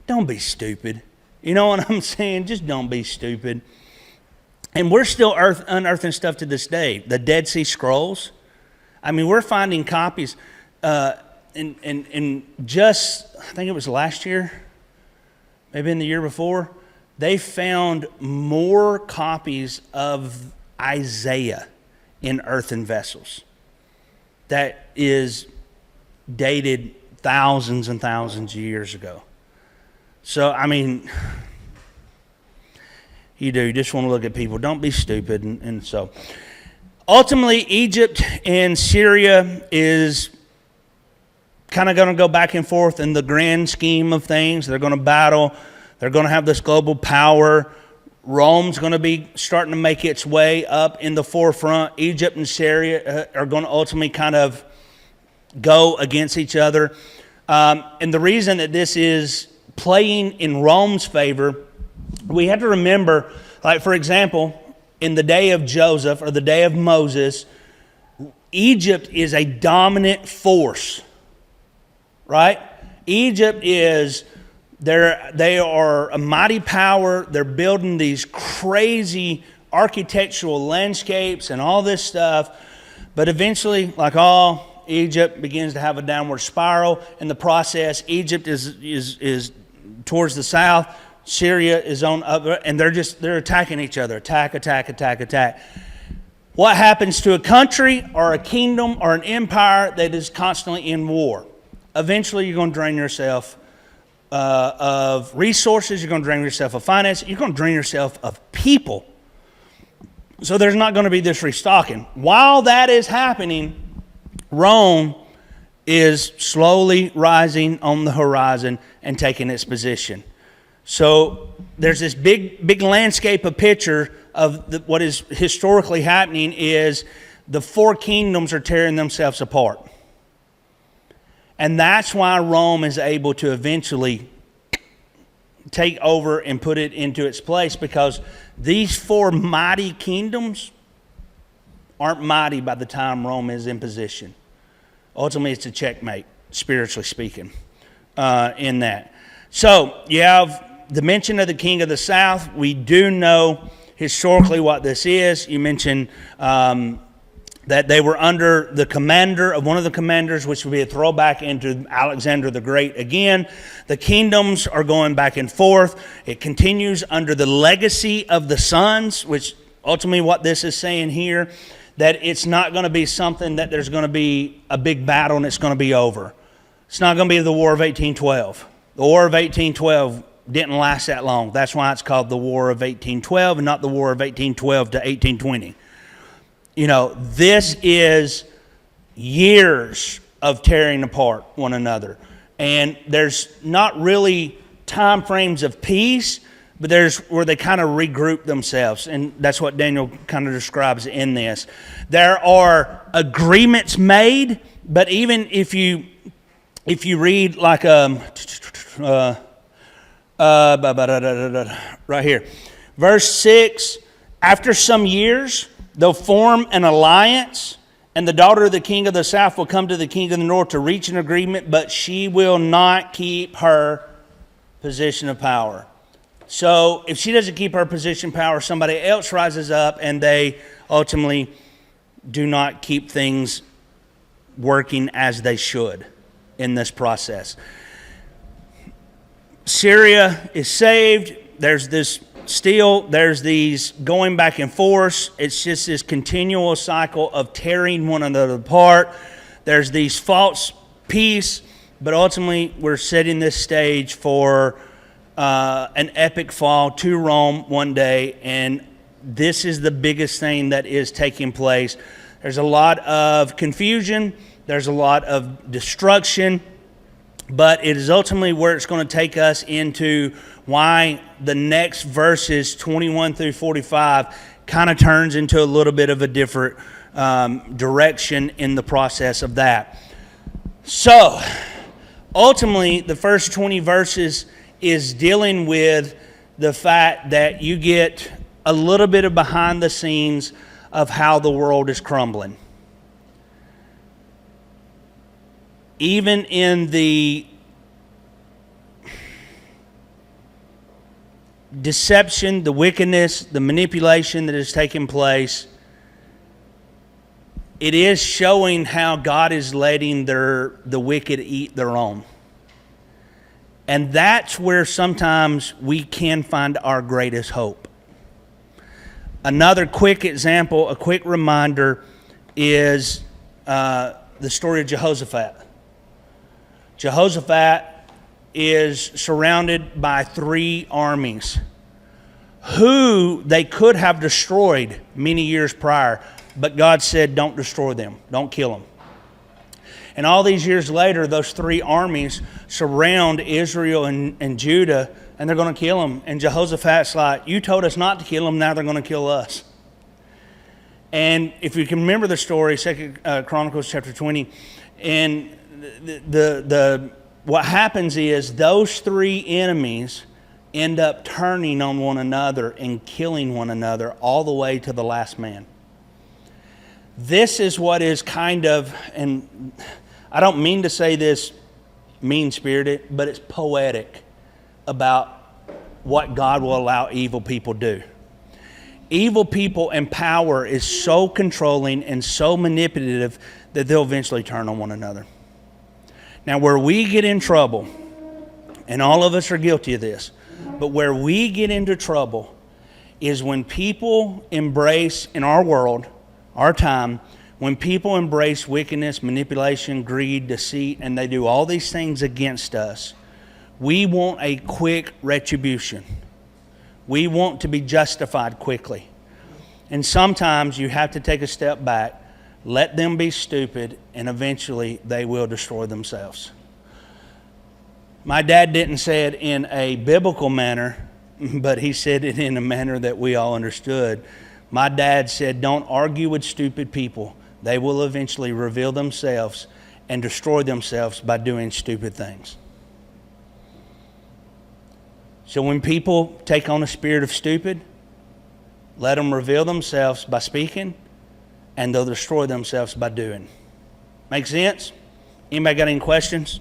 don't be stupid. You know what I'm saying? Just don't be stupid. And we're still unearthing stuff to this day. The Dead Sea Scrolls. I mean, we're finding copies. In just, I think it was last year, maybe in the year before, they found more copies of Isaiah in earthen vessels. That is dated thousands and thousands of years ago. So, I mean, You do. You just want to look at people. Don't be stupid. And so, ultimately, Egypt and Syria is kind of going to go back and forth in the grand scheme of things. They're going to battle. They're going to have this global power. Rome's going to be starting to make its way up in the forefront. Egypt and Syria are going to ultimately kind of go against each other. And the reason that this is playing in Rome's favor, we have to remember, like for example, in the day of Joseph or the day of Moses, Egypt is a dominant force, right? Egypt is, they are a mighty power. They're building these crazy architectural landscapes and all this stuff. But eventually, like all, Egypt begins to have a downward spiral. In the process, Egypt is towards the south. Syria is on up, and they're attacking each other. Attack. What happens to a country or a kingdom or an empire that is constantly in war? Eventually, you're going to drain yourself of resources. You're going to drain yourself of finance. You're going to drain yourself of people. So there's not going to be this restocking. While that is happening, Rome is slowly rising on the horizon and taking its position. So there's this big landscape of picture of what is historically happening is the four kingdoms are tearing themselves apart. And that's why Rome is able to eventually take over and put it into its place, because these four mighty kingdoms aren't mighty by the time Rome is in position. Ultimately, it's a checkmate, spiritually speaking, in that. So you have the mention of the king of the south. We do know historically what this is. You mentioned that they were under the commander of one of the commanders, which would be a throwback into Alexander the Great again. The kingdoms are going back and forth. It continues under the legacy of the sons, which ultimately what this is saying here, that it's not going to be something that there's going to be a big battle and it's going to be over. It's not going to be the War of 1812. The War of 1812 didn't last that long. That's why it's called the War of 1812 and not the War of 1812 to 1820. You know, this is years of tearing apart one another. And there's not really time frames of peace, but there's where they kind of regroup themselves. And that's what Daniel kind of describes in this. There are agreements made, but even if you read like right here, verse 6, after some years, they'll form an alliance, and the daughter of the king of the south will come to the king of the north to reach an agreement, but she will not keep her position of power. So if she doesn't keep her position of power, somebody else rises up, and they ultimately do not keep things working as they should in this process. Syria is saved. There's these going back and forth. It's just this continual cycle of tearing one another apart. There's these false peace, but ultimately we're setting this stage for an epic fall to Rome one day, and this is the biggest thing that is taking place. There's a lot of confusion. There's a lot of destruction. But it is ultimately where it's going to take us into why the next verses 21 through 45 kind of turns into a little bit of a different direction in the process of that. So, ultimately, the first 20 verses is dealing with the fact that you get a little bit of behind the scenes of how the world is crumbling. Even in the deception, the wickedness, the manipulation that is taking place, it is showing how God is letting the wicked eat their own. And that's where sometimes we can find our greatest hope. Another quick example, a quick reminder, is the story of Jehoshaphat. Jehoshaphat is surrounded by three armies who they could have destroyed many years prior, but God said, don't destroy them, don't kill them. And all these years later, those three armies surround Israel and Judah, and they're going to kill them. And Jehoshaphat's like, you told us not to kill them, now they're going to kill us. And if you can remember the story, 2 Chronicles chapter 20, and what happens is those three enemies end up turning on one another and killing one another all the way to the last man. This is what is kind of, and I don't mean to say this mean-spirited, but it's poetic about what God will allow evil people do. Evil people and power is so controlling and so manipulative that they'll eventually turn on one another. Now, where we get in trouble, and all of us are guilty of this, but where we get into trouble is when people embrace, in our world, our time, when people embrace wickedness, manipulation, greed, deceit, and they do all these things against us, we want a quick retribution. We want to be justified quickly. And sometimes you have to take a step back, let them be stupid, and eventually they will destroy themselves. My dad didn't say it in a biblical manner, but he said it in a manner that we all understood. My dad said, don't argue with stupid people. They will eventually reveal themselves and destroy themselves by doing stupid things. So when people take on a spirit of stupid, let them reveal themselves by speaking, and they'll destroy themselves by doing. Make sense? Anybody got any questions?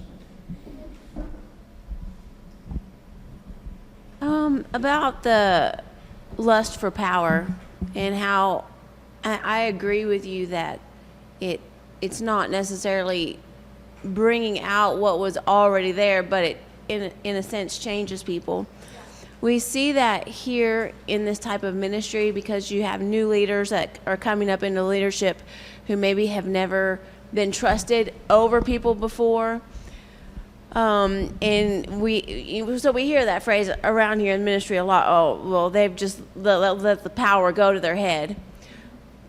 About the lust for power and how I agree with you that it's not necessarily bringing out what was already there, but it in a sense changes people. We see that here in this type of ministry because you have new leaders that are coming up into leadership who maybe have never been trusted over people before. And we hear that phrase around here in ministry a lot. Oh, well, they've just let the power go to their head.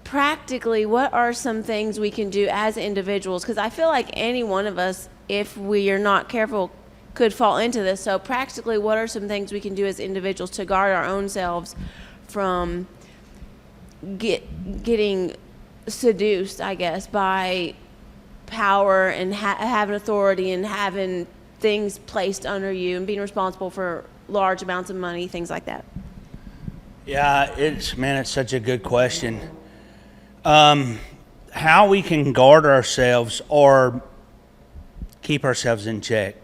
Practically, what are some things we can do as individuals? Because I feel like any one of us, if we are not careful, could fall into this. So practically, what are some things we can do as individuals to guard our own selves from getting seduced, I guess, by power and having authority and having things placed under you and being responsible for large amounts of money, things like that? Yeah, it's such a good question. How we can guard ourselves or keep ourselves in check.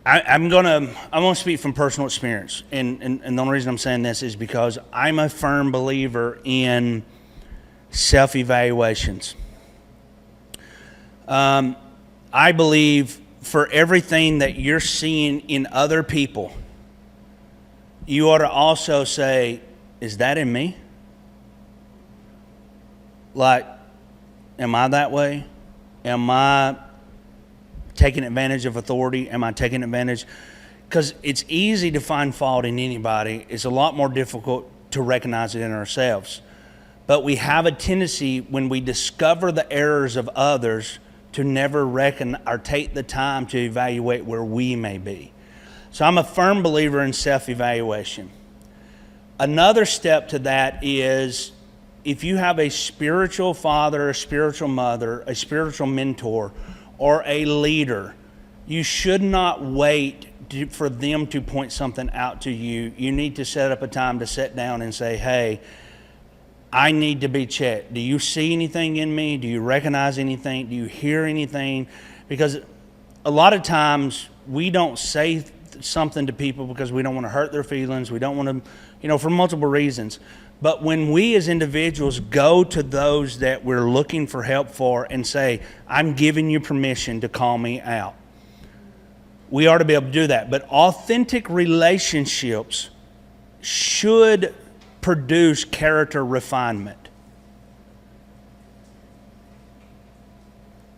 I'm gonna speak from personal experience, and the only reason I'm saying this is because I'm a firm believer in self-evaluations. I believe for everything that you're seeing in other people, you ought to also say, is that in me? Like, am I that way? Am I taking advantage of authority? Am I taking advantage? Because it's easy to find fault in anybody. It's a lot more difficult to recognize it in ourselves. But we have a tendency when we discover the errors of others to never or take the time to evaluate where we may be. So I'm a firm believer in self-evaluation. Another step to that is if you have a spiritual father, a spiritual mother, a spiritual mentor, or a leader, you should not wait for them to point something out to you. You need to set up a time to sit down and say, hey, I need to be checked. Do you see anything in me? Do you recognize anything? Do you hear anything? Because a lot of times we don't say something to people because we don't want to hurt their feelings. We don't want to, for multiple reasons. But when we as individuals go to those that we're looking for help for and say, I'm giving you permission to call me out, we ought to be able to do that. But authentic relationships should produce character refinement.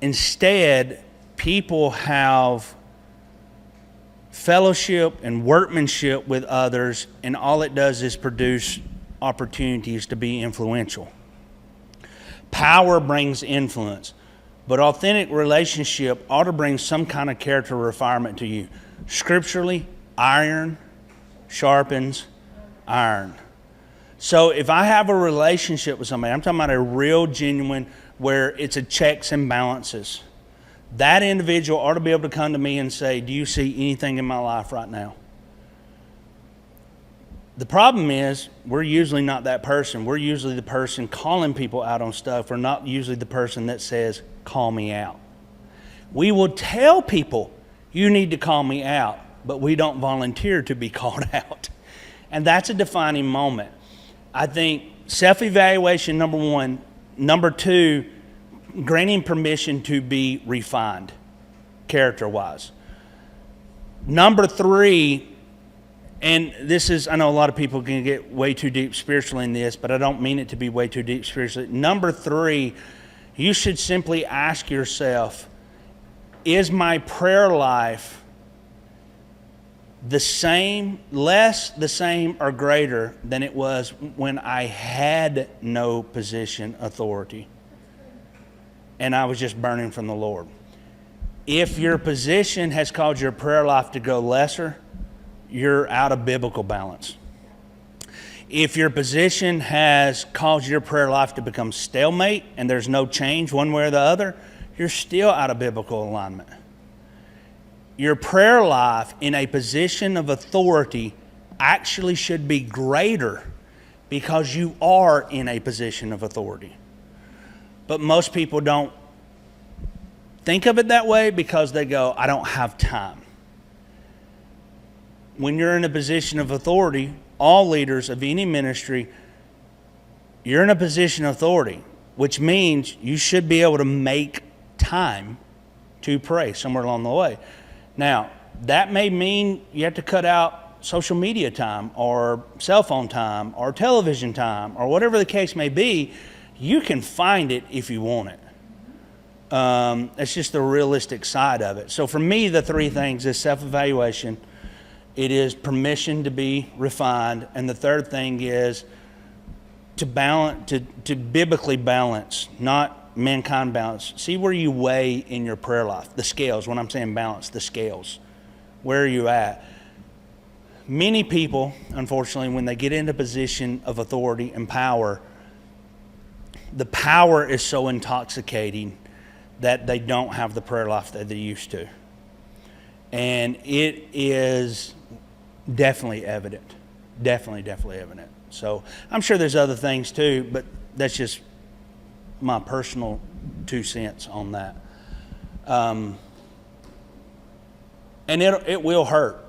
Instead, people have fellowship and workmanship with others, and all it does is produce opportunities to be influential. Power brings influence, but authentic relationship ought to bring some kind of character refinement to you. Scripturally, iron sharpens iron. So if I have a relationship with somebody, I'm talking about a real, genuine, where it's a checks and balances. That individual ought to be able to come to me and say, do you see anything in my life right now? The problem is, we're usually not that person. We're usually the person calling people out on stuff. We're not usually the person that says, call me out. We will tell people, you need to call me out, but we don't volunteer to be called out. And that's a defining moment. I think self-evaluation, number one. Number two, granting permission to be refined, character-wise. Number three, and this is, I know a lot of people can get way too deep spiritually in this, but I don't mean it to be way too deep spiritually. Number three, you should simply ask yourself, is my prayer life the same, less, the same, or greater than it was when I had no position, authority, and I was just burning from the Lord? If your position has caused your prayer life to go lesser, you're out of biblical balance. If your position has caused your prayer life to become stalemate and there's no change one way or the other, you're still out of biblical alignment. Your prayer life in a position of authority actually should be greater because you are in a position of authority. But most people don't think of it that way because they go, I don't have time. When you're in a position of authority, all leaders of any ministry, you're in a position of authority, which means you should be able to make time to pray somewhere along the way. Now, that may mean you have to cut out social media time or cell phone time or television time or whatever the case may be. You can find it if you want it. It's just the realistic side of it. So for me, the three things is self-evaluation. It is permission to be refined. And the third thing is to balance, to biblically balance, not mankind balance. See where you weigh in your prayer life. The scales, when I'm saying balance, the scales. Where are you at? Many people, unfortunately, when they get into a position of authority and power, the power is so intoxicating that they don't have the prayer life that they used to. And it is definitely evident. Definitely evident. So I'm sure there's other things too, but that's just my personal 2 cents on that. And it will hurt,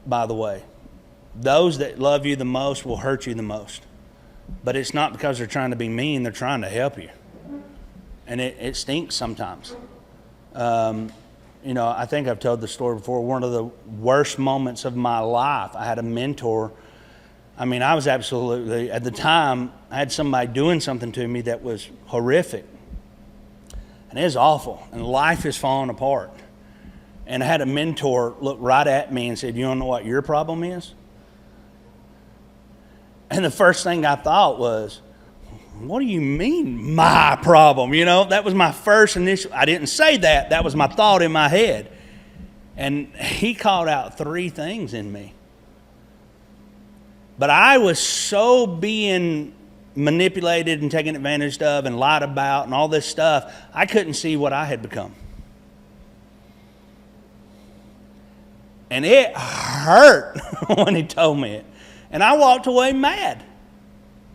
by the way. Those that love you the most will hurt you the most. But it's not because they're trying to be mean, they're trying to help you. And it stinks sometimes. I think I've told the story before. One of the worst moments of my life, I had a mentor. I mean, I was absolutely, at the time, I had somebody doing something to me that was horrific. And it was awful. And life is falling apart. And I had a mentor look right at me and said, you don't know what your problem is? And the first thing I thought was, what do you mean, my problem? That was my first initial. I didn't say that. That was my thought in my head. And he called out 3 things in me. But I was so being manipulated and taken advantage of and lied about and all this stuff, I couldn't see what I had become. And it hurt when he told me it. And I walked away mad.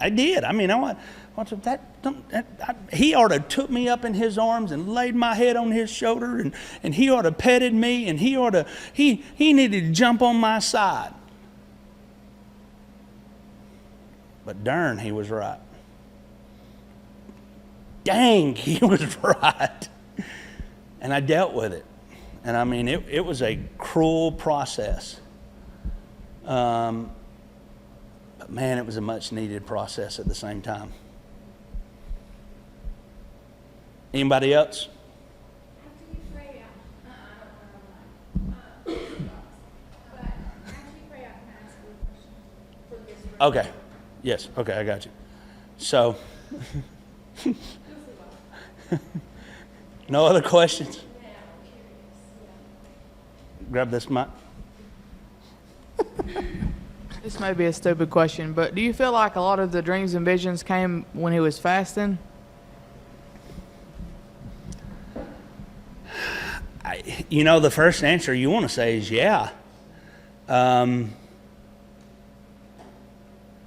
I did. I mean, he ought to have took me up in his arms and laid my head on his shoulder, and he ought to petted me, and he needed to jump on my side. But darn, he was right. Dang, he was right. And I dealt with it. And I mean, it was a cruel process. But man, it was a much needed process at the same time. Anybody else? Okay. Yes. Okay, I got you. So, no other questions? Grab this mic. This may be a stupid question, but do you feel like a lot of the dreams and visions came when he was fasting? The first answer you want to say is yeah.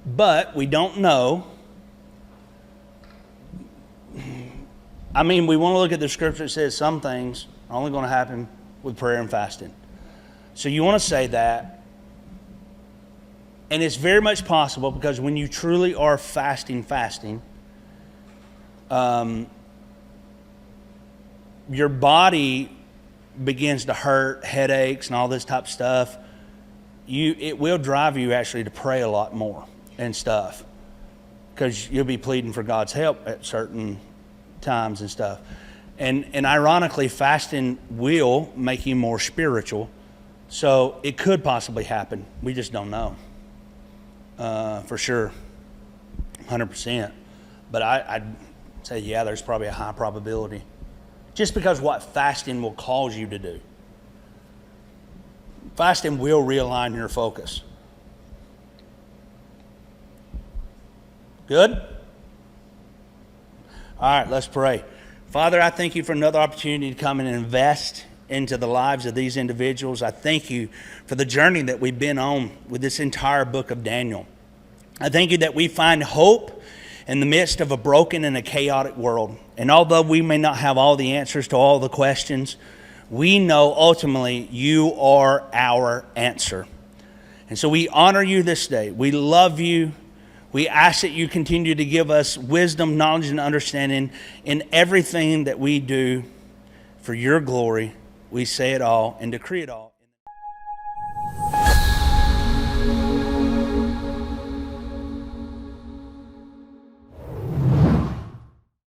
But we don't know. I mean, we want to look at the scripture that says some things are only going to happen with prayer and fasting. So you want to say that. And it's very much possible because when you truly are fasting, your body begins to hurt, headaches and all this type of stuff. It will drive you actually to pray a lot more and stuff because you'll be pleading for God's help at certain times and stuff. And ironically, fasting will make you more spiritual. So it could possibly happen. We just don't know for sure, 100%. But I'd say, yeah, there's probably a high probability. Just because what fasting will cause you to do. Fasting will realign your focus. Good? All right, let's pray. Father, I thank you for another opportunity to come and invest into the lives of these individuals. I thank you for the journey that we've been on with this entire book of Daniel. I thank you that we find hope in the midst of a broken and a chaotic world. And although we may not have all the answers to all the questions, we know ultimately you are our answer. And so we honor you this day. We love you. We ask that you continue to give us wisdom, knowledge, and understanding in everything that we do for your glory. We say it all and decree it all.